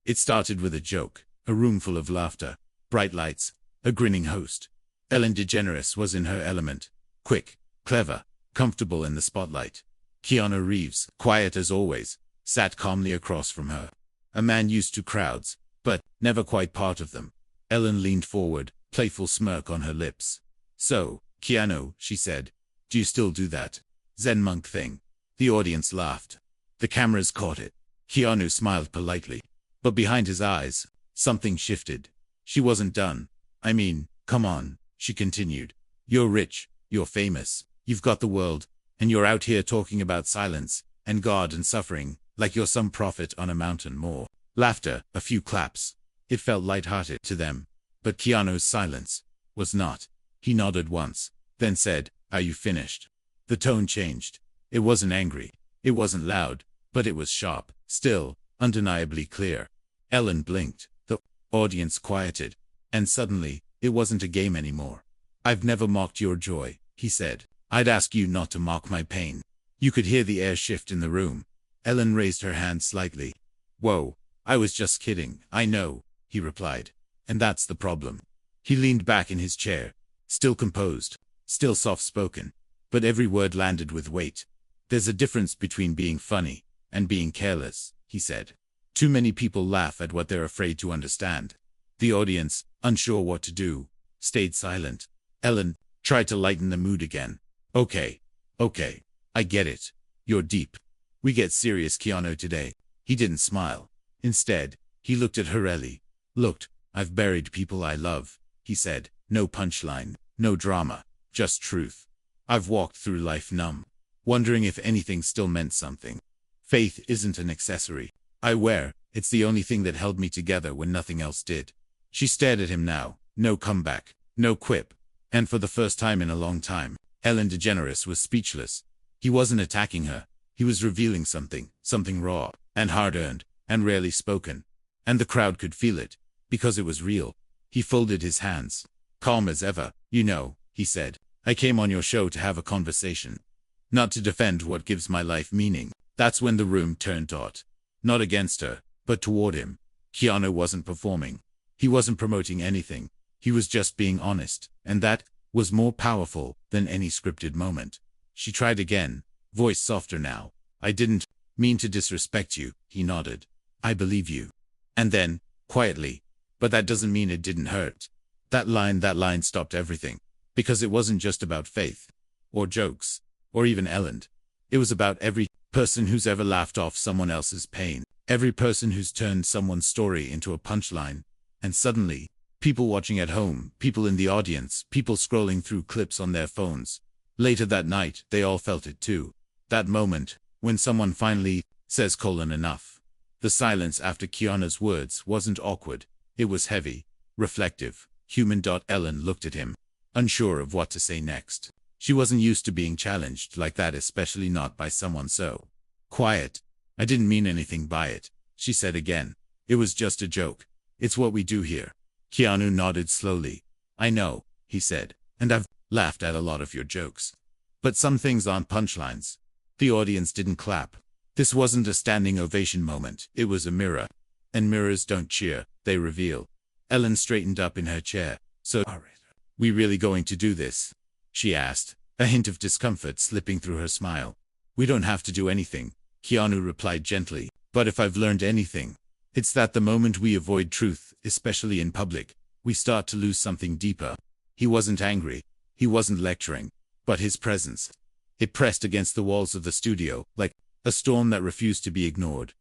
It started with a joke, a room full of laughter, bright lights, a grinning host. Ellen DeGeneres was in her element. Quick, clever, comfortable in the spotlight. Keanu Reeves, quiet as always, sat calmly across from her. A man used to crowds, but never quite part of them. Ellen leaned forward, playful smirk on her lips. "So, Keanu," she said, "do you still do that Zen monk thing?" The audience laughed. The cameras caught it. Keanu smiled politely. But behind his eyes, something shifted. She wasn't done. "I mean, come on," she continued. "You're rich, you're famous, you've got the world, and you're out here talking about silence, and God and suffering, like you're some prophet on a mountain." More laughter, a few claps. It felt light-hearted to them. But Keanu's silence was not. He nodded once, then said, "Are you finished?" The tone changed. It wasn't angry. It wasn't loud, but it was sharp, still, undeniably clear. Ellen blinked. The audience quieted. And suddenly, it wasn't a game anymore. "I've never mocked your joy," he said. "I'd ask you not to mock my pain." You could hear the air shift in the room. Ellen raised her hand slightly. "Whoa, I was just kidding, I know," he replied. "And that's the problem." He leaned back in his chair, still composed, still soft-spoken, but every word landed with weight. "There's a difference between being funny and being careless," he said. "Too many people laugh at what they're afraid to understand." The audience, unsure what to do, stayed silent. Ellen tried to lighten the mood again. Okay, I get it. You're deep. We get serious, Keanu, today." He didn't smile. Instead, he looked at her. "Looked, I've buried people I love," he said. "No punchline, no drama, just truth. I've walked through life numb, wondering if anything still meant something. Faith isn't an accessory I wear, it's the only thing that held me together when nothing else did." She stared at him now, no comeback, no quip. And for the first time in a long time, Ellen DeGeneres was speechless. He wasn't attacking her. He was revealing something raw, and hard-earned, and rarely spoken. And the crowd could feel it, because it was real. He folded his hands. "Calm as ever, you know," he said. "I came on your show to have a conversation, not to defend what gives my life meaning." That's when the room turned taut. Not against her, but toward him. Keanu wasn't performing. He wasn't promoting anything. He was just being honest, and that was more powerful than any scripted moment. She tried again, voice softer now. "I didn't mean to disrespect you," he nodded. "I believe you." And then, quietly, "But that doesn't mean it didn't hurt." That line stopped everything. Because it wasn't just about faith, or jokes, or even Ellen. It was about every person who's ever laughed off someone else's pain. Every person who's turned someone's story into a punchline. And suddenly, people watching at home, people in the audience, people scrolling through clips on their phones. Later that night, they all felt it too. That moment, when someone finally says enough. The silence after Keanu's words wasn't awkward. It was heavy, reflective, human. Ellen looked at him, unsure of what to say next. She wasn't used to being challenged like that, especially not by someone so quiet. "I didn't mean anything by it," she said again. "It was just a joke. It's what we do here." Keanu nodded slowly. "I know," he said, "and I've laughed at a lot of your jokes. But some things aren't punchlines." The audience didn't clap. This wasn't a standing ovation moment. It was a mirror. And mirrors don't cheer, they reveal. Ellen straightened up in her chair. "So, are we really going to do this?" she asked, a hint of discomfort slipping through her smile. "We don't have to do anything," Keanu replied gently. "But if I've learned anything, it's that the moment we avoid truth, especially in public, we start to lose something deeper." He wasn't angry. He wasn't lecturing. But his presence, it pressed against the walls of the studio, like a storm that refused to be ignored.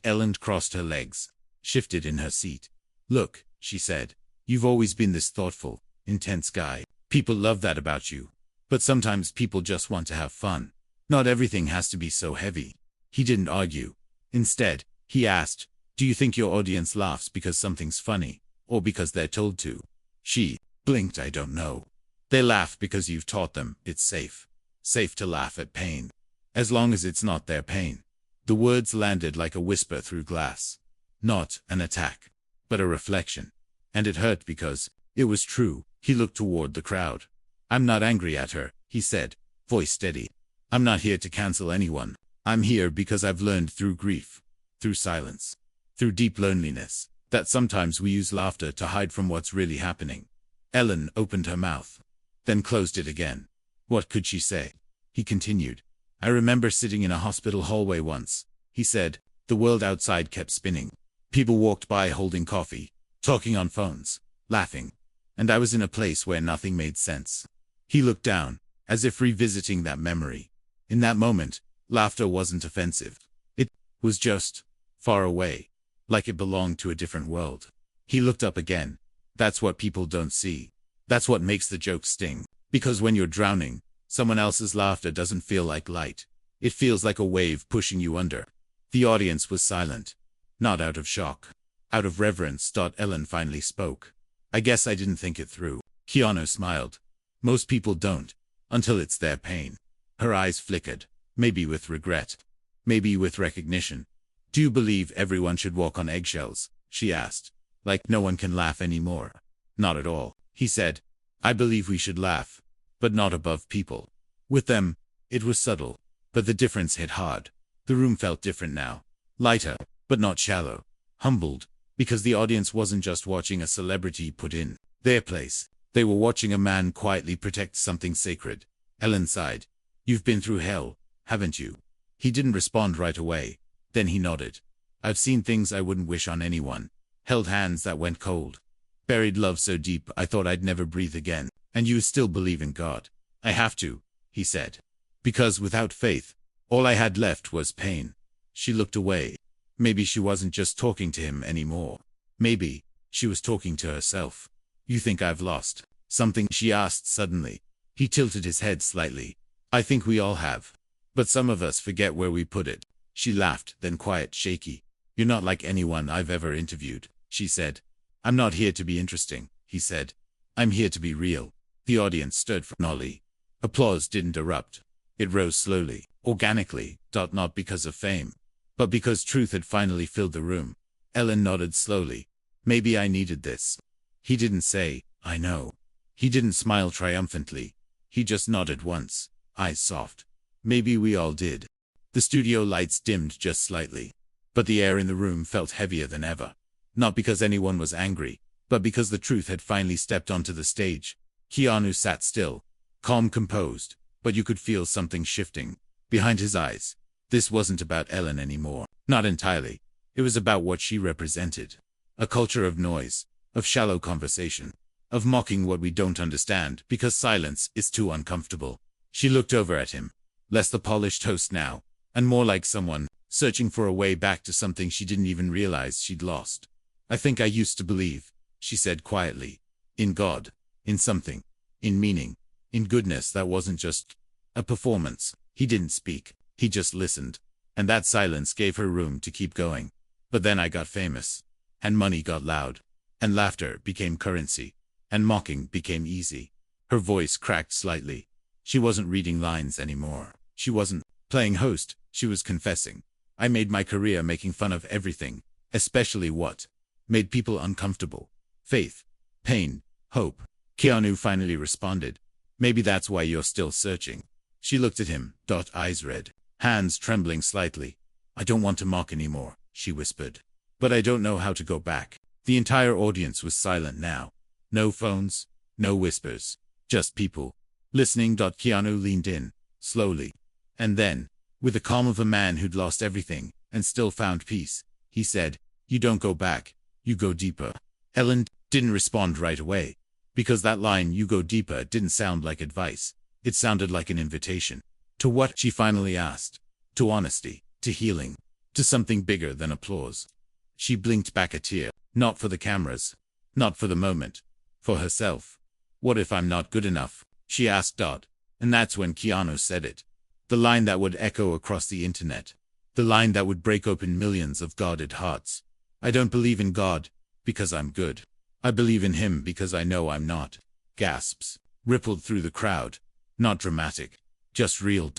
Ellen crossed her legs, shifted in her seat. "Look," she said, "you've always been this thoughtful, intense guy. People love that about you. But sometimes people just want to have fun. Not everything has to be so heavy." He didn't argue. Instead, he asked, "Do you think your audience laughs because something's funny, or because they're told to?" She blinked. "I don't know. They laugh because you've taught them it's safe. Safe to laugh at pain. As long as it's not their pain." The words landed like a whisper through glass. Not an attack, but a reflection. And it hurt because it was true. He looked toward the crowd. "I'm not angry at her," he said, voice steady. "I'm not here to cancel anyone. I'm here because I've learned through grief, through silence, through deep loneliness, that sometimes we use laughter to hide from what's really happening. Ellen opened her mouth, then closed it again. What could she say? He continued. I remember sitting in a hospital hallway once, he said. The world outside kept spinning. People walked by holding coffee, talking on phones, laughing. And I was in a place where nothing made sense. He looked down, as if revisiting that memory. In that moment, laughter wasn't offensive. It was just far away, like it belonged to a different world. He looked up again. That's what people don't see. That's what makes the joke sting. Because when you're drowning, someone else's laughter doesn't feel like light. It feels like a wave pushing you under. The audience was silent. Not out of shock. Out of reverence. Ellen finally spoke. I guess I didn't think it through. Keanu smiled. Most people don't, until it's their pain. Her eyes flickered. Maybe with regret. Maybe with recognition. Do you believe everyone should walk on eggshells? She asked. Like no one can laugh anymore. Not at all, he said. I believe we should laugh, but not above people. With them, it was subtle, but the difference hit hard. The room felt different now. Lighter, but not shallow. Humbled, because the audience wasn't just watching a celebrity put in their place. They were watching a man quietly protect something sacred. Ellen sighed. You've been through hell, haven't you? He didn't respond right away. Then he nodded. I've seen things I wouldn't wish on anyone. Held hands that went cold. Buried love so deep I thought I'd never breathe again. And you still believe in God? I have to, he said. Because without faith, all I had left was pain. She looked away. Maybe she wasn't just talking to him anymore. Maybe she was talking to herself. You think I've lost something? She asked suddenly. He tilted his head slightly. I think we all have. But some of us forget where we put it. She laughed, then quiet, shaky. You're not like anyone I've ever interviewed, she said. I'm not here to be interesting, he said. I'm here to be real. The audience stirred for Nolly. Applause didn't erupt. It rose slowly, organically, not because of fame, but because truth had finally filled the room. Ellen nodded slowly. Maybe I needed this. He didn't say, I know. He didn't smile triumphantly. He just nodded once, eyes soft. Maybe we all did. The studio lights dimmed just slightly, but the air in the room felt heavier than ever. Not because anyone was angry, but because the truth had finally stepped onto the stage. Keanu sat still, calm, composed, but you could feel something shifting behind his eyes. This wasn't about Ellen anymore. Not entirely. It was about what she represented. A culture of noise, of shallow conversation, of mocking what we don't understand because silence is too uncomfortable. She looked over at him, less the polished host now, and more like someone searching for a way back to something she didn't even realize she'd lost. I think I used to believe, she said quietly, in God, in something, in meaning, in goodness that wasn't just a performance. He didn't speak, he just listened, and that silence gave her room to keep going. But then I got famous, and money got loud, and laughter became currency, and mocking became easy. Her voice cracked slightly. She wasn't reading lines anymore. She wasn't playing host, she was confessing. I made my career making fun of everything, especially what made people uncomfortable. Faith, pain, hope. Keanu finally responded. Maybe that's why you're still searching. She looked at him, eyes red, hands trembling slightly. I don't want to mock anymore, she whispered. But I don't know how to go back. The entire audience was silent now. No phones, no whispers, just people listening. Keanu leaned in, slowly. And then, with the calm of a man who'd lost everything and still found peace, he said, you don't go back, you go deeper. Ellen didn't respond right away, because that line, you go deeper, didn't sound like advice. It sounded like an invitation. To what? She finally asked. To honesty, to healing, to something bigger than applause. She blinked back a tear, not for the cameras, not for the moment, for herself. What if I'm not good enough? She asked. And that's when Keanu said it. The line that would echo across the internet. The line that would break open millions of guarded hearts. I don't believe in God, because I'm good. I believe in him because I know I'm not. Gasps rippled through the crowd. Not dramatic, just real.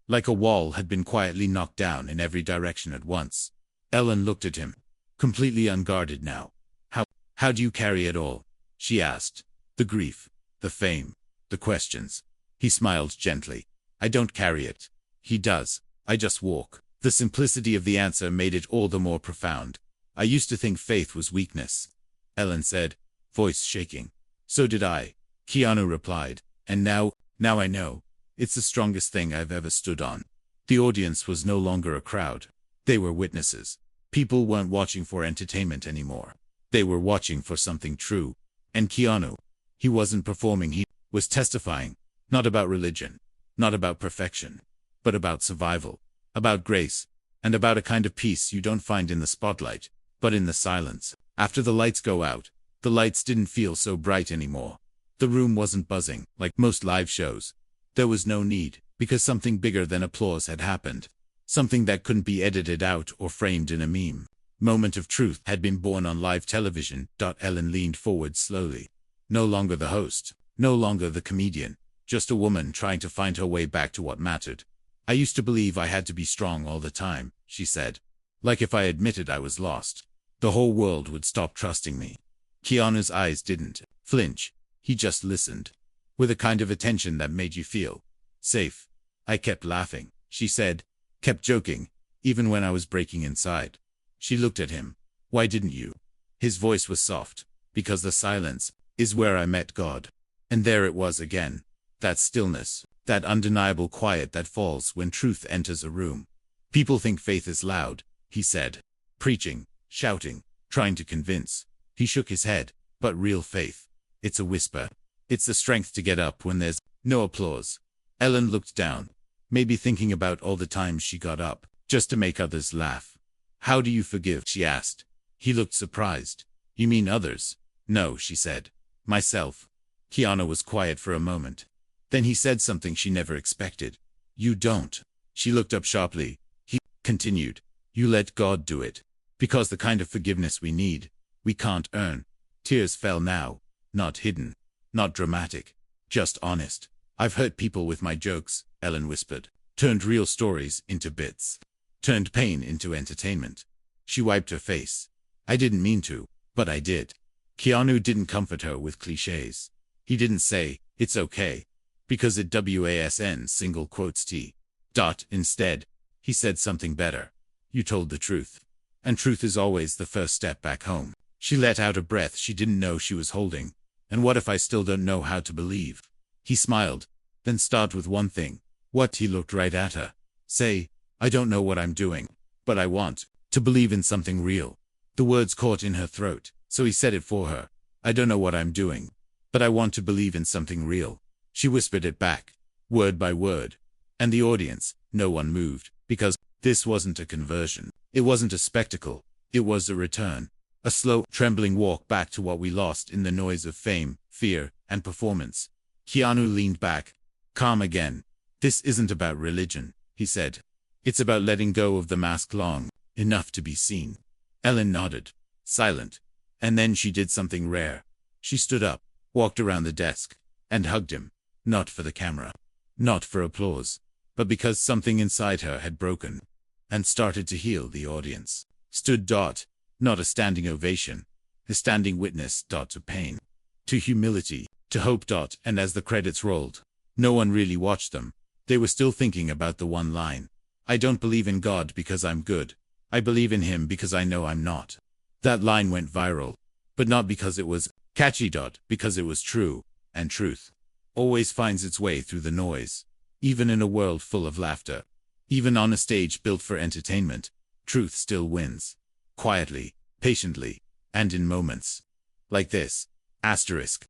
Like a wall had been quietly knocked down in every direction at once. Ellen looked at him, completely unguarded now. How do you carry it all? She asked. The grief, the fame, the questions. He smiled gently. I don't carry it. He does. I just walk. The simplicity of the answer made it all the more profound. I used to think faith was weakness, Ellen said, voice shaking. So did I, Keanu replied. And now I know. It's the strongest thing I've ever stood on. The audience was no longer a crowd. They were witnesses. People weren't watching for entertainment anymore. They were watching for something true. And Keanu, he wasn't performing, he was testifying. Not about religion, not about perfection, but about survival, about grace, and about a kind of peace you don't find in the spotlight, but in the silence. After the lights go out, the lights didn't feel so bright anymore. The room wasn't buzzing, like most live shows. There was no need, because something bigger than applause had happened. Something that couldn't be edited out or framed in a meme. Moment of truth had been born on live television. Ellen leaned forward slowly. No longer the host, no longer the comedian, just a woman trying to find her way back to what mattered. I used to believe I had to be strong all the time, she said. Like if I admitted I was lost, the whole world would stop trusting me. Keanu's eyes didn't flinch. He just listened, with a kind of attention that made you feel safe. I kept laughing, she said, kept joking, even when I was breaking inside. She looked at him. Why didn't you? His voice was soft. Because the silence is where I met God. And there it was again. That stillness, that undeniable quiet that falls when truth enters a room. People think faith is loud, he said. Preaching, shouting, trying to convince. He shook his head. But real faith, it's a whisper. It's the strength to get up when there's no applause. Ellen looked down, maybe thinking about all the times she got up, just to make others laugh. How do you forgive? She asked. He looked surprised. You mean others? No, she said. Myself. Keanu was quiet for a moment. Then he said something she never expected. You don't. She looked up sharply. He continued. You let God do it. Because the kind of forgiveness we need, we can't earn. Tears fell now. Not hidden. Not dramatic. Just honest. I've hurt people with my jokes, Ellen whispered. Turned real stories into bits. Turned pain into entertainment. She wiped her face. I didn't mean to, but I did. Keanu didn't comfort her with cliches. He didn't say, it's okay. Because it wasn't single quotes T. Instead, he said something better. You told the truth. And truth is always the first step back home. She let out a breath she didn't know she was holding. And what if I still don't know how to believe? He smiled. Then start with one thing. What? He looked right at her. Say, I don't know what I'm doing, but I want to believe in something real. The words caught in her throat, so he said it for her. I don't know what I'm doing, but I want to believe in something real. She whispered it back, word by word. And the audience, no one moved, because this wasn't a conversion. It wasn't a spectacle. It was a return. A slow, trembling walk back to what we lost in the noise of fame, fear, and performance. Keanu leaned back, calm again. This isn't about religion, he said. It's about letting go of the mask long enough to be seen. Ellen nodded, silent. And then she did something rare. She stood up, walked around the desk, and hugged him. Not for the camera. Not for applause. But because something inside her had broken. And started to heal the audience. Stood. Not a standing ovation. A standing witness. To pain. To humility. To hope. And as the credits rolled, no one really watched them. They were still thinking about the one line. I don't believe in God because I'm good. I believe in him because I know I'm not. That line went viral. But not because it was catchy. Because it was true. And truth always finds its way through the noise. Even in a world full of laughter. Even on a stage built for entertainment. Truth still wins. Quietly, patiently, and in moments like this. Asterisk.